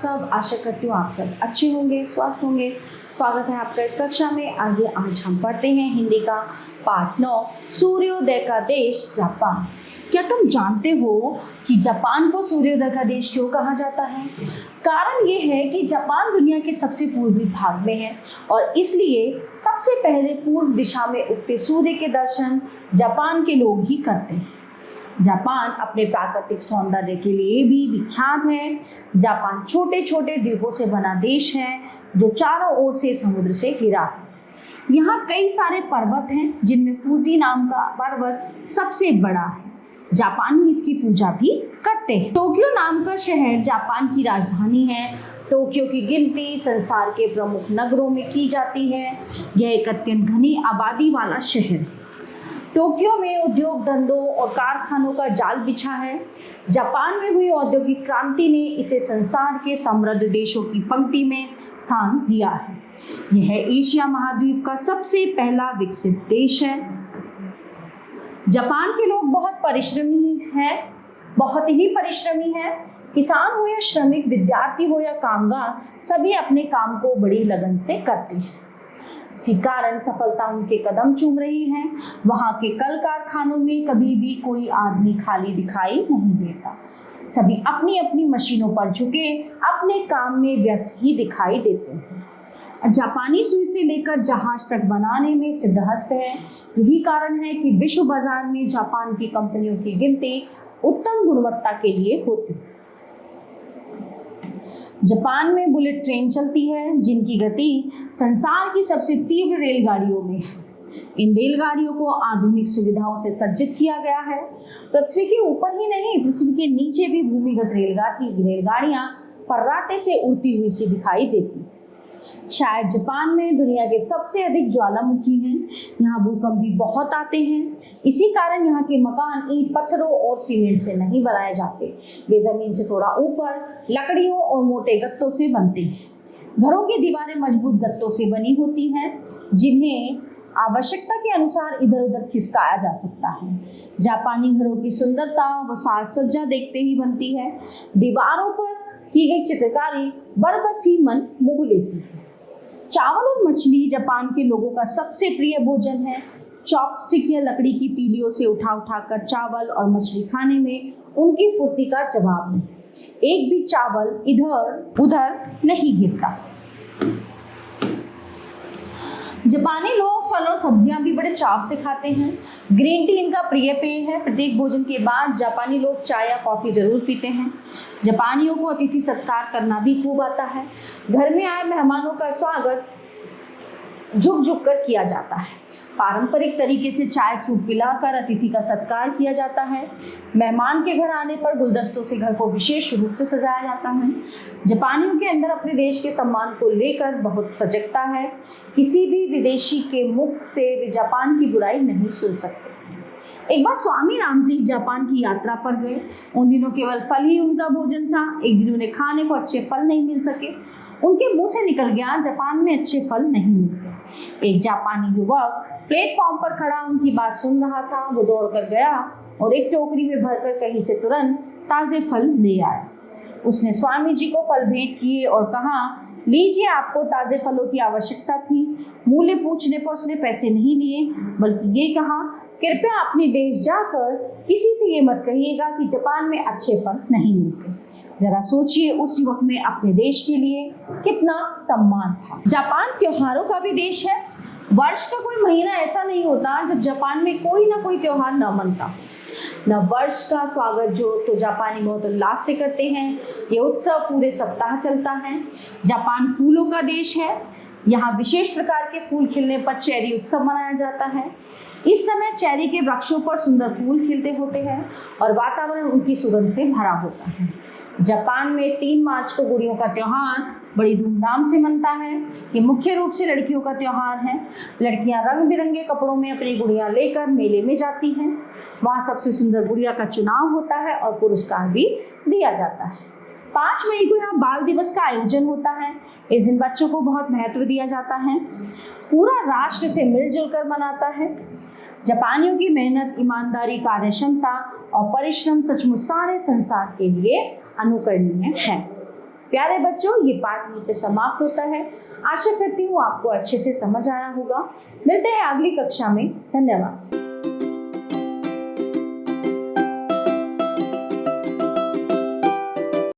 सब। आशा करती हूँ आप सब अच्छे होंगे, स्वस्थ होंगे। स्वागत है आपका इस कक्षा में। आगे आज हम पढ़ते हैं हिंदी का पाठ 9, सूर्योदय का देश जापान। क्या तुम जानते हो कि जापान को सूर्योदय का देश क्यों कहा जाता है? कारण ये है कि जापान दुनिया के सबसे पूर्वी भाग में है और इसलिए सबसे पहले पूर्व दिशा में उगते सूर्य के दर्शन जापान के लोग ही करते हैं। जापान अपने प्राकृतिक सौंदर्य के लिए भी विख्यात है। जापान छोटे छोटे द्वीपों से बना देश है जो चारों ओर से समुद्र से घिरा है। यहाँ कई सारे पर्वत हैं जिनमें फूजी नाम का पर्वत सबसे बड़ा है। जापानी इसकी पूजा भी करते हैं। टोक्यो नाम का शहर जापान की राजधानी है। टोक्यो की गिनती संसार के प्रमुख नगरों में की जाती है। यह एक अत्यंत घनी आबादी वाला शहर है। टोक्यो में उद्योग धंधों और कारखानों का जाल बिछा है। जापान में हुई औद्योगिक क्रांति ने इसे संसार के समृद्ध देशों की पंक्ति में स्थान दिया है। यह एशिया महाद्वीप का सबसे पहला विकसित देश है। जापान के लोग बहुत ही परिश्रमी हैं। किसान हो या श्रमिक, विद्यार्थी हो या कामगार, सभी अपने काम को बड़ी लगन से करते हैं। इसी कारण सफलता उनके कदम चूम रही है। वहां के कल कारखानों में कभी भी कोई आदमी खाली दिखाई नहीं देता। सभी अपनी अपनी मशीनों पर झुके अपने काम में व्यस्त ही दिखाई देते हैं। जापानी सुई से लेकर जहाज तक बनाने में सिद्धहस्त है। यही कारण है कि विश्व बाजार में जापान की कंपनियों की गिनती उत्तम गुणवत्ता के लिए होती है। जापान में बुलेट ट्रेन चलती है जिनकी गति संसार की सबसे तीव्र रेलगाड़ियों में है। इन रेलगाड़ियों को आधुनिक सुविधाओं से सज्जित किया गया है। पृथ्वी के ऊपर ही नहीं, पृथ्वी के नीचे भी भूमिगत रेलगाड़ियां फर्राटे से उड़ती हुई सी दिखाई देती। शायद जापान में दुनिया के सबसे अधिक ज्वालामुखी हैं। यहाँ भूकंप भी बहुत आते हैं। इसी कारण यहाँ के मकान ईंट, पत्थरों और सीमेंट से नहीं बनाए जाते। वे जमीन से थोड़ा ऊपर लकड़ियों और मोटे गत्तों से बनते हैं। घरों की दीवारें मजबूत गत्तों से बनी होती हैं जिन्हें आवश्यकता के अनुसार इधर उधर खिसकाया जा सकता है। जापानी घरों की सुंदरता व साज सज्जा देखते ही बनती है। दीवारों पर की गई चित्रकारी बरबस ही मन मोह लेती है। चावल और मछली जापान के लोगों का सबसे प्रिय भोजन है। चॉपस्टिक या लकड़ी की तीलियों से उठा कर चावल और मछली खाने में उनकी फुर्ती का जवाब नहीं। एक भी चावल इधर उधर नहीं गिरता। जापानी लोग फल और सब्जियां भी बड़े चाव से खाते हैं। ग्रीन टी इनका प्रिय पेय है। प्रत्येक भोजन के बाद जापानी लोग चाय या कॉफी जरूर पीते हैं। जापानियों को अतिथि सत्कार करना भी खूब आता है। घर में आए मेहमानों का स्वागत झुक झुक कर किया जाता है। पारंपरिक तरीके से चाय सूप पिलाकर अतिथि का सत्कार किया जाता है। मेहमान के घर आने पर गुलदस्तों से घर को विशेष रूप से सजाया जाता है। जापानियों के अंदर अपने देश के सम्मान को लेकर बहुत सजगता है। किसी भी विदेशी के मुख से वे जापान की बुराई नहीं सुन सकते। एक बार स्वामी रामतीर्थ जापान की यात्रा पर गए। उन दिनों केवल फल ही उनका भोजन था। एक दिन उन्हें खाने को अच्छे फल नहीं मिल सके। उनके मुंह से निकल गया, जापान में अच्छे फल नहीं मिलते। एक जापानी युवक प्लेटफॉर्म पर खड़ा उनकी बात सुन रहा था। वो दौड़कर गया और एक टोकरी में भरकर कहीं से तुरंत ताजे फल ले आया। उसने स्वामी जी को फल भेंट किए और कहा, लीजिए, आपको ताजे फलों की आवश्यकता थी। मूल्य पूछने पर उसने पैसे नहीं लिए, बल्कि ये कहा, कृपया अपने देश जाकर किसी से ये मत कहिएगा कि जापान में अच्छे फल नहीं मिलते। जरा सोचिए, उस युवक में अपने देश के लिए कितना सम्मान था। जापान त्योहारों का भी देश है। वर्ष का कोई महीना ऐसा नहीं होता जब जापान में कोई ना कोई त्योहार न मनता। नव वर्ष का स्वागत तो जापानी बहुत उल्लास से करते हैं। ये उत्सव पूरे सप्ताह चलता है। जापान फूलों का देश है। यहाँ विशेष प्रकार के फूल खिलने पर चेरी उत्सव मनाया जाता है। इस समय चेरी के वृक्षों पर सुंदर फूल खिलते होते हैं और वातावरण उनकी सुगंध से भरा होता है। जापान में 3 मार्च को गुड़ियों का त्योहार बड़ी धूमधाम से मनता है। ये मुख्य रूप से लड़कियों का त्योहार है। लड़कियां रंग बिरंगे कपड़ों में अपनी गुड़ियां लेकर मेले में जाती हैं। वहाँ सबसे सुंदर गुड़िया का चुनाव होता है और पुरस्कार भी दिया जाता है। 5 मई को यहाँ बाल दिवस का आयोजन होता है। इस दिन बच्चों को बहुत महत्व दिया जाता है। पूरा राष्ट्र से मिलजुल कर मनाता है। जापानियों की मेहनत, ईमानदारी, कार्यक्षमता और परिश्रम सचमुच सारे संसार के लिए अनुकरणीय है। प्यारे बच्चों, ये पाठ यहीं पे समाप्त होता है। आशा करती हूँ आपको अच्छे से समझ आया होगा। मिलते हैं अगली कक्षा में। धन्यवाद।